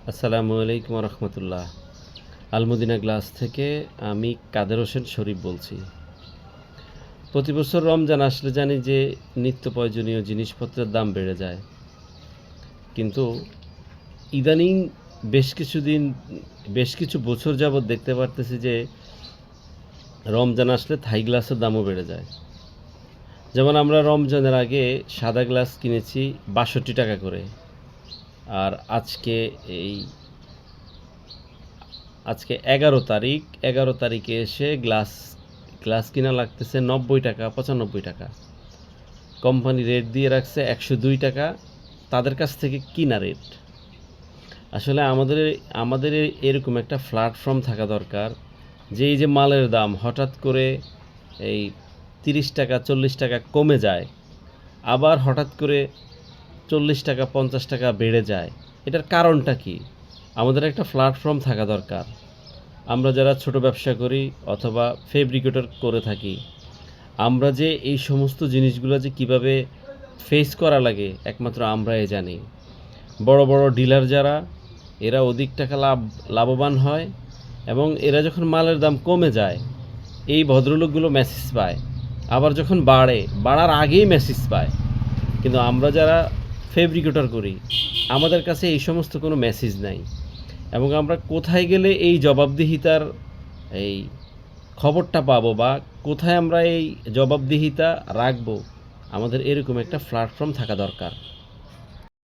আসসালামু আলাইকুম রহমতুল্লাহ। আলমদিনা গ্লাস থেকে আমি কাদের হোসেন শরীফ বলছি। প্রতি বছর রমজান আসলে জানি যে নিত্য প্রয়োজনীয় জিনিসপত্রের দাম বেড়ে যায়, কিন্তু ইদানিং বেশ কিছু বছর যাবৎ দেখতে পারতেছি যে রমজান আসলে থাই গ্লাসের দামও বেড়ে যায়। যেমন আমরা রমজানের আগে সাদা গ্লাস কিনেছি ৬২ টাকা করে, আর এই আজকে ১১ তারিখ, ১১ তারিখে এসে গ্লাস কিনা লাগতেছে ৯০ টাকা, ৯৫ টাকা। কোম্পানি রেট দিয়ে রাখছে ১০২ টাকা, তাদের কাছ থেকে কিনা রেট। আসলে আমাদের এরকম একটা প্ল্যাটফর্ম থাকা দরকার, যে এই যে মালের দাম হঠাৎ করে এই ৩০ টাকা ৪০ টাকা কমে যায়, আবার হঠাৎ করে ৪০ টাকা ৫০ টাকা বেড়ে যায়। এটার কারণটা কি? আমাদের একটা প্ল্যাটফর্ম থাকা দরকার। আমরা যারা ছোট ব্যবসা করি অথবা ফেব্রিকেটর করে থাকি, আমরা যে এই সমস্ত জিনিসগুলো যে কিভাবে ফেস করা লাগে একমাত্র আমরাই জানি। বড় বড় ডিলার যারা, এরা অধিক টাকা লাভবান হয়, এবং এরা যখন মালের দাম কমে যায় এই ভদ্রলোকগুলো মেসেজ পায়, আবার যখন বাড়ার আগেই মেসেজ পায়। কিন্তু আমরা যারা ফেব্রিকেটর করি, আমাদের কাছে এই সমস্ত কোনো মেসেজ নাই, এবং আমরা কোথায় গেলে এই জবাবদিহিতার এই খবরটা পাবো, বা কোথায় আমরা এই জবাবদিহিতা রাখবো, আমাদের এরকম একটা প্ল্যাটফর্ম থাকা দরকার।